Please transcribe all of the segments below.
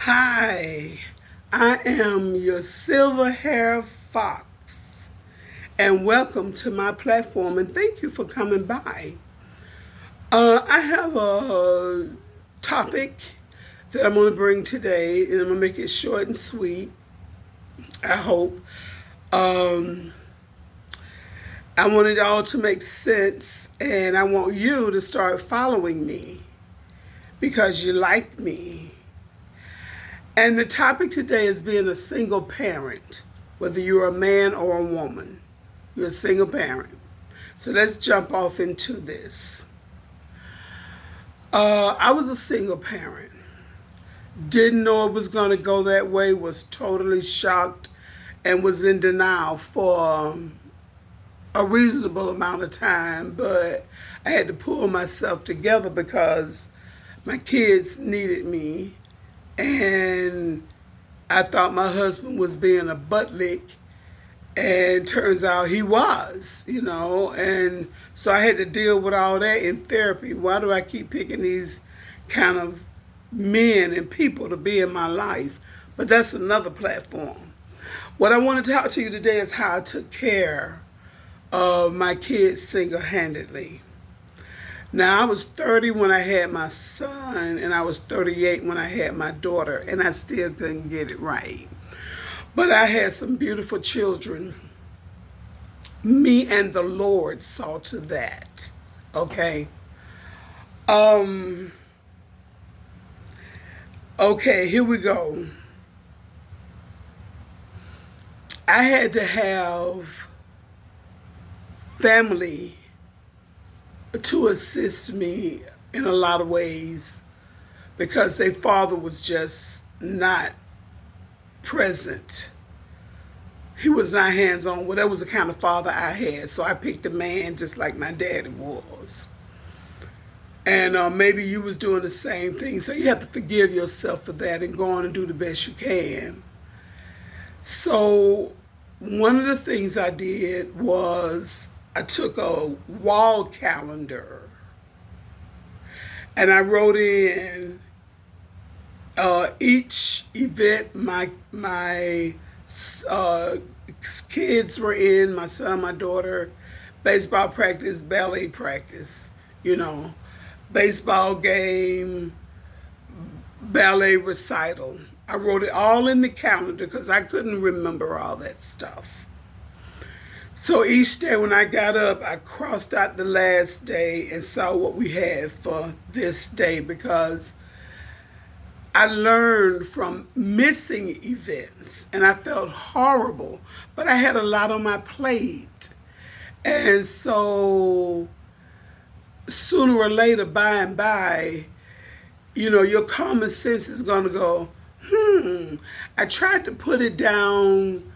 Hi, I am your silver hair fox, and welcome to my platform, and thank you for coming by. I have a topic that I'm going to bring today, and I'm going to make it short and sweet, I hope. Um, I want it all to make sense, and I want you to start following me because you like me. And the topic today is being a single parent, whether you're a man or a woman. You're a single parent. So let's jump off into this. I was a single parent. Didn't know it was going to go that way, was totally shocked, and was in denial for a reasonable amount of time. But I had to pull myself together because my kids needed me, and I thought my husband was being a butt lick, and turns out he was. And so I had to deal with all that in therapy. Why do I keep picking these kind of men and people to be in my life? But that's another platform. What I want to talk to you today is how I took care of my kids single handedly. Now, I was 30 when I had my son, and I was 38 when I had my daughter, and I still couldn't get it right. But I had some beautiful children. Me and the Lord saw to that. Okay. Um, okay, here we go. I had to have family to assist me in a lot of ways because their father was just not present. He was not hands-on. Well, that was the kind of father I had. So I picked a man just like my daddy was. And maybe you was doing the same thing. So you have to forgive yourself for that and go on and do the best you can. So one of the things I did was I took a wall calendar and I wrote in each event my kids were in, my son, my daughter, baseball practice, ballet practice, baseball game, ballet recital. I wrote it all in the calendar because I couldn't remember all that stuff. So each day when I got up, I crossed out the last day and saw what we had for this day because I learned from missing events and I felt horrible, but I had a lot on my plate. And so sooner or later, by and by, your common sense is going to go, I tried to put it down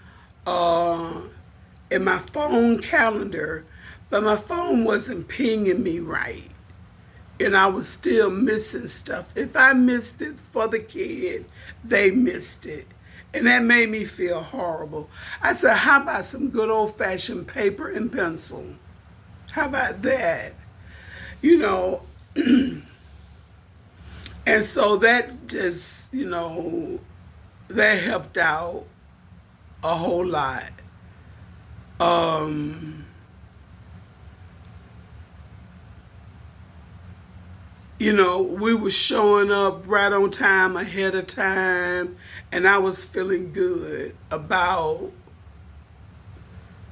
in my phone calendar, but my phone wasn't pinging me right. And I was still missing stuff. If I missed it for the kid, they missed it. And that made me feel horrible. I said, how about some good old-fashioned paper and pencil? How about that? And so that just, that helped out a whole lot. We were showing up right on time, ahead of time, and I was feeling good about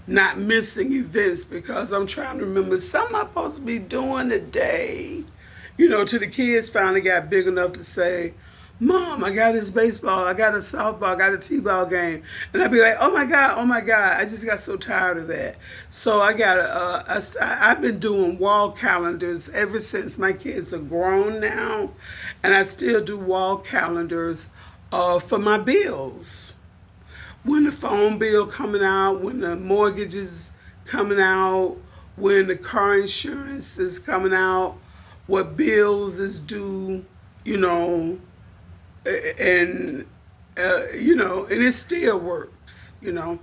not missing events because I'm trying to remember something I'm supposed to be doing today. Till the kids finally got big enough to say, Mom, I got this baseball, I got a softball, I got a t-ball game. And I'd be like, oh my God, I just got so tired of that. So I've been doing wall calendars ever since my kids are grown now. And I still do wall calendars for my bills. When the phone bill coming out, when the mortgage is coming out, when the car insurance is coming out, what bills is due, and and it still works. The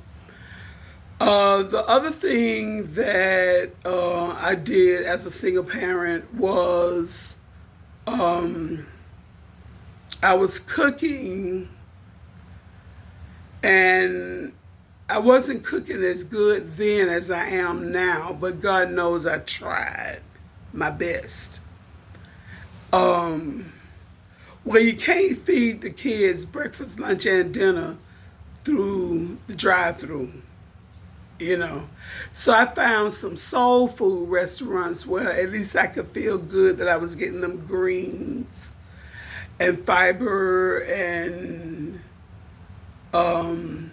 other thing that I did as a single parent was I was cooking, and I wasn't cooking as good then as I am now, but God knows I tried my best. Um, well, you can't feed the kids breakfast, lunch, and dinner through the drive-through, you know. So I found some soul food restaurants where at least I could feel good that I was getting them greens and fiber and um,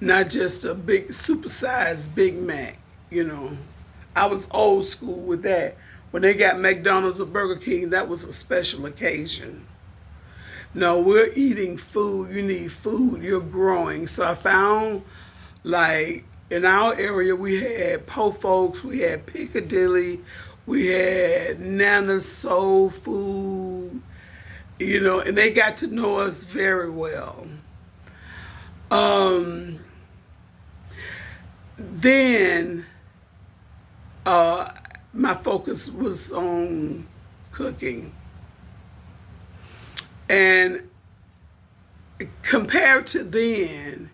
not just a big supersized Big Mac, you know. I was old school with that. When they got McDonald's or Burger King, that was a special occasion. No, we're eating food. You need food. You're growing. So I found, like, in our area, we had Po Folks, we had Piccadilly, we had Nana Soul Food, you know, and they got to know us very well. Um, then uh, my focus was on cooking. And compared to then,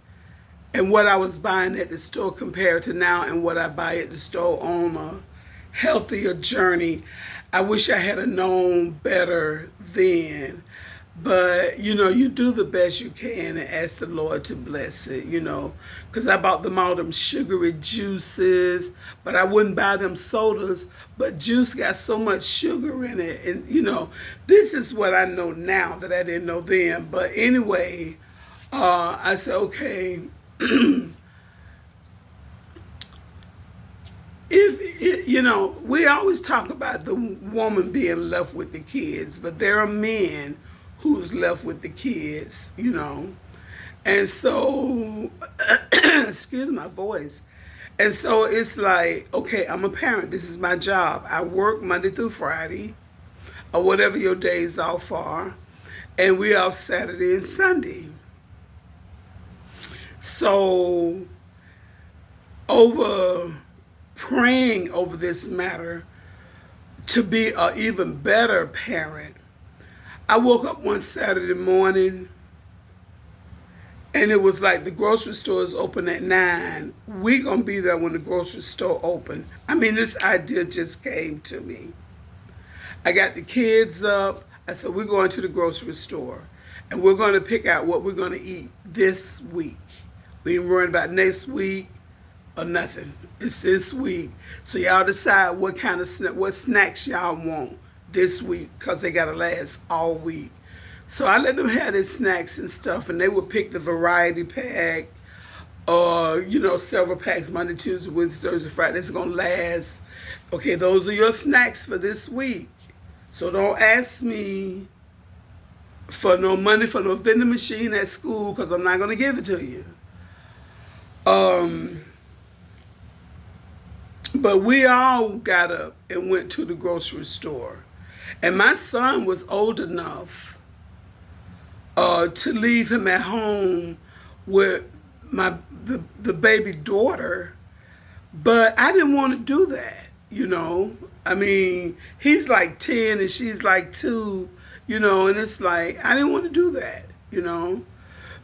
and what I was buying at the store compared to now and what I buy at the store on a healthier journey, I wish I had known better then. But, you know, you do the best you can and ask the Lord to bless it, you know. Because I bought them all them sugary juices, but I wouldn't buy them sodas. But juice got so much sugar in it. And, you know, this is what I know now that I didn't know then. But anyway, I said, okay, if, you know, we always talk about the woman being left with the kids, but there are men who's left with the kids, you know. And so, excuse my voice. And so it's like, okay, I'm a parent. This is my job. I work Monday through Friday, or whatever your days off are, and we off Saturday and Sunday. So, over praying over this matter to be an even better parent, I woke up one Saturday morning and it was like the grocery store is open at 9. We gonna be there when the grocery store open. I mean, this idea just came to me. I got the kids up. I said, we're going to the grocery store and we're gonna pick out what we're gonna eat this week. We ain't worrying about next week or nothing. It's this week. So y'all decide what kind of what snacks y'all want this week, because they gotta last all week. So I let them have their snacks and stuff, and they would pick the variety pack, or you know, several packs Monday, Tuesday, Wednesday, Thursday, Friday. It's gonna last. Okay, those are your snacks for this week. So don't ask me for no money for no vending machine at school, because I'm not gonna give it to you. But we all got up and went to the grocery store. And my son was old enough to leave him at home with the baby daughter, but I didn't want to do that, you know. I mean, he's like 10 and she's like 2, you know, and it's like I didn't want to do that, you know,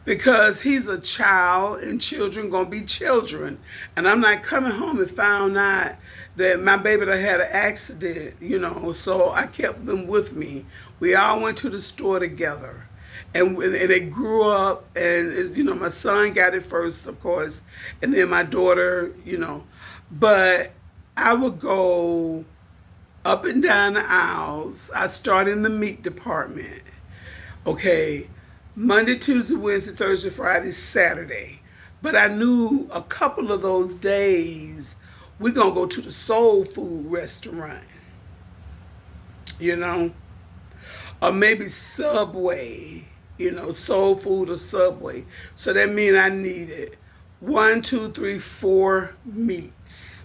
because he's a child and children gonna be children, and I'm not coming home and found out that my baby that had an accident, you know. So I kept them with me. We all went to the store together, and they grew up. And you know, my son got it first, of course, and then my daughter, you know. But I would go up and down the aisles. I started in the meat department. Okay, Monday, Tuesday, Wednesday, Thursday, Friday, Saturday. But I knew a couple of those days we're going to go to the soul food restaurant, you know, or maybe Subway, you know, soul food or Subway. So that means I needed 1, 2, 3, 4 meats,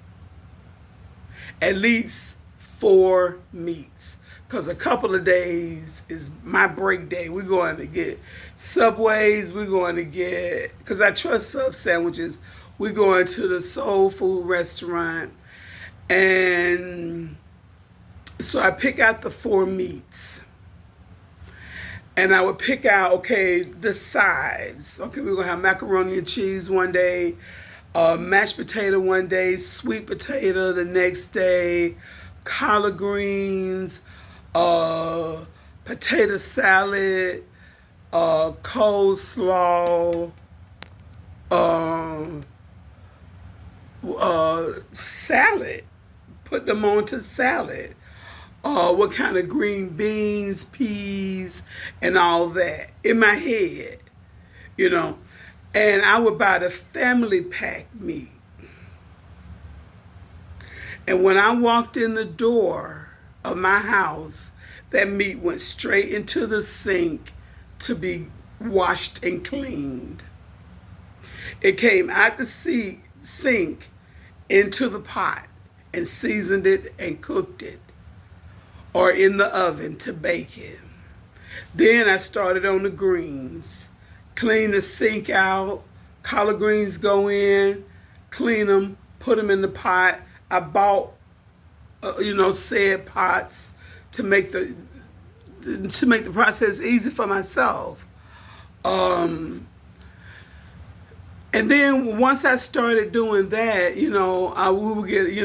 at least 4 meats. Because a couple of days is my break day. We're going to get Subways. We're going to get, because I trust sub sandwiches, we're going to the soul food restaurant. And so I pick out the 4 meats. And I would pick out, okay, the sides. Okay, we're gonna have macaroni and cheese one day, mashed potato one day, sweet potato the next day, collard greens, uh, potato salad, coleslaw, uh, salad. Put them onto salad. What kind of green beans, peas, and all that in my head, you know. And I would buy the family pack meat. And when I walked in the door of my house, that meat went straight into the sink to be washed and cleaned. It came out the sink into the pot and seasoned it and cooked it, or in the oven to bake it. Then I started on the greens. Clean the sink out, collard greens go in, clean them, put them in the pot. I bought, said pots to make the process easy for myself. And then once I started doing that, we would get,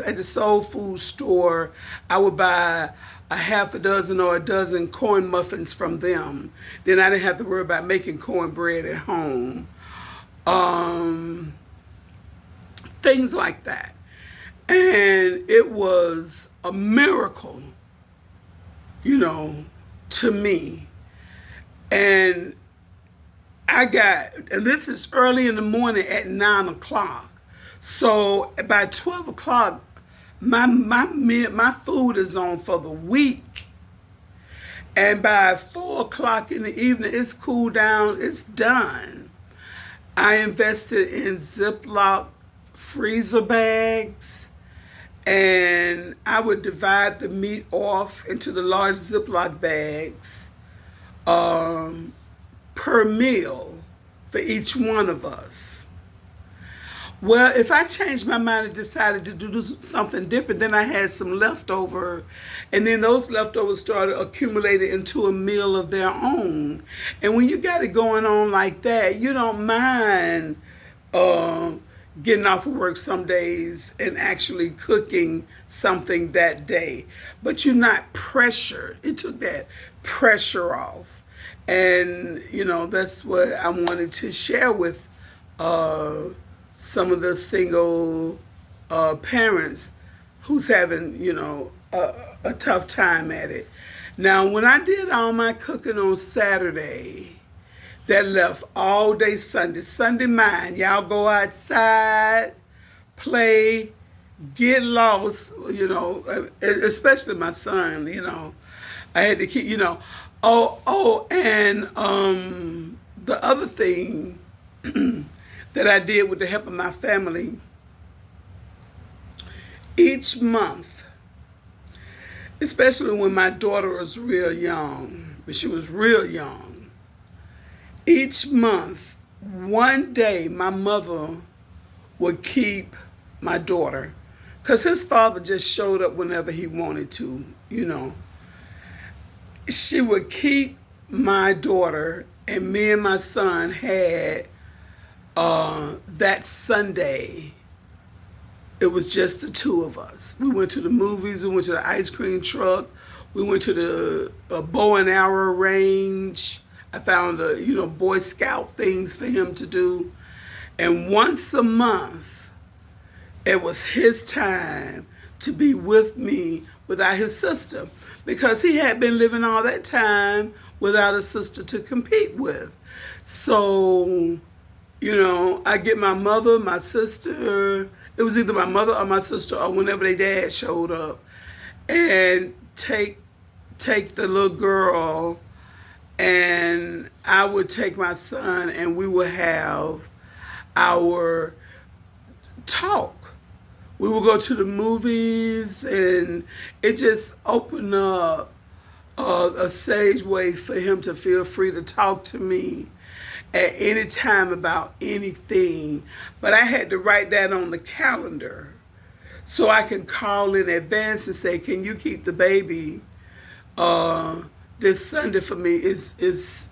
at the soul food store, I would buy a half a dozen or a dozen corn muffins from them. Then I didn't have to worry about making cornbread at home. Things like that. And it was a miracle, to me. And and this is early in the morning at 9 o'clock. So by 12 o'clock, my food is on for the week. And by 4 o'clock in the evening, it's cooled down, it's done. I invested in Ziploc freezer bags, and I would divide the meat off into the large Ziploc bags per meal for each one of us. Well, if I changed my mind and decided to do something different, then I had some leftover, and then those leftovers started accumulating into a meal of their own. And when you got it going on like that, you don't mind getting off of work some days and actually cooking something that day. But you're not pressured. It took that pressure off. And, that's what I wanted to share with some of the single parents who's having, a tough time at it. Now, when I did all my cooking on Saturday, that left all day Sunday. Sunday mine. Y'all go outside, play, get lost, especially my son, I had to keep, and the other thing that I did with the help of my family, each month, especially when my daughter was real young, but she was real young, each month, one day, my mother would keep my daughter, because his father just showed up whenever he wanted to, She would keep my daughter, and me and my son had that Sunday, it was just the two of us. We went to the movies, we went to the ice cream truck, we went to the bow and arrow range. I found Boy Scout things for him to do. And once a month, it was his time to be with me without his sister, because he had been living all that time without a sister to compete with. So, I get my mother, my sister, it was either my mother or my sister, or whenever their dad showed up, and take the little girl, and I would take my son, and we would have our talk. We would go to the movies, and it just opened up a sage way for him to feel free to talk to me at any time about anything. But I had to write that on the calendar so I can call in advance and say, can you keep the baby this Sunday for me is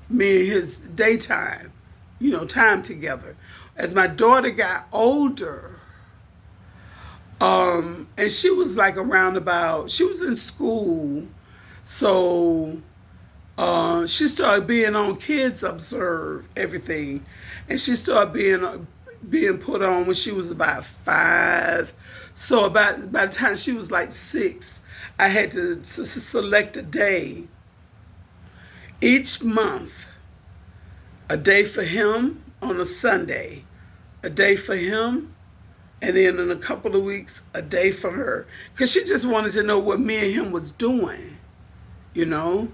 me and his daytime, time together. As my daughter got older, and she was like around about, she was in school, so she started being on Kids Observe everything, and she started being put on when she was about 5. So about by the time she was like 6, I had to select a day each month, a day for him on a Sunday, a day for him, and then in a couple of weeks, a day for her. Because she just wanted to know what me and him was doing, you know?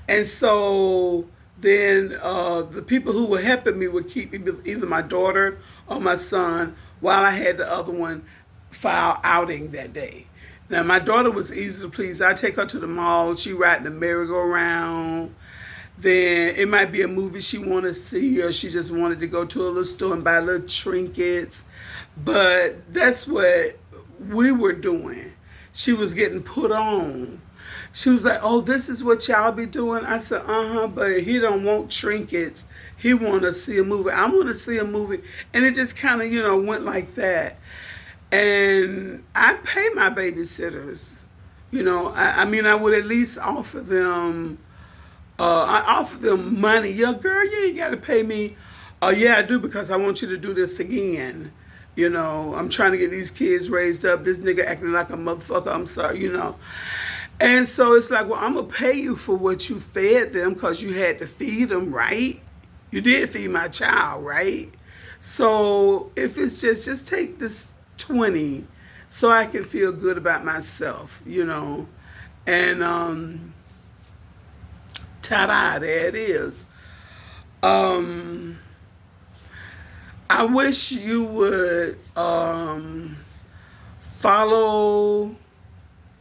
And so then the people who were helping me would keep either my daughter or my son while I had the other one file outing that day. Now, my daughter was easy to please. I take her to the mall. She ride the merry-go-round. Then it might be a movie she want to see, or she just wanted to go to a little store and buy little trinkets. But that's what we were doing. She was getting put on. She was like, "Oh, this is what y'all be doing." I said, but he don't want trinkets. He want to see a movie. I want to see a movie. And it just kind of, went like that. And I pay my babysitters. I mean, I would at least offer them, I offer them money. Yeah, girl, you ain't got to pay me. Oh, yeah, I do, because I want you to do this again. I'm trying to get these kids raised up. This nigga acting like a motherfucker. I'm sorry, And so it's like, well, I'm going to pay you for what you fed them, because you had to feed them, right? You did feed my child, right? So if it's just take this 20 so I can feel good about myself, And ta-da, there it is. I wish you would follow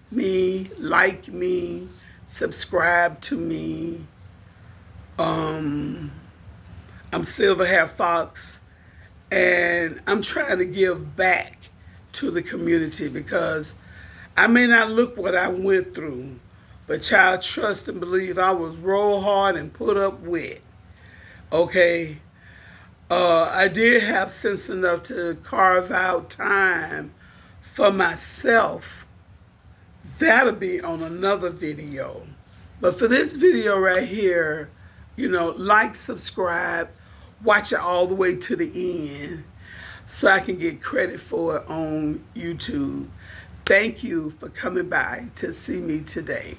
me, like me, subscribe to me. I'm Silver Hair Fox, and I'm trying to give back to the community, because I may not look what I went through, but child, trust and believe I was roll hard and put up with. Okay? I did have sense enough to carve out time for myself. That'll be on another video. But for this video right here, like, subscribe, watch it all the way to the end so I can get credit for it on YouTube. Thank you for coming by to see me today.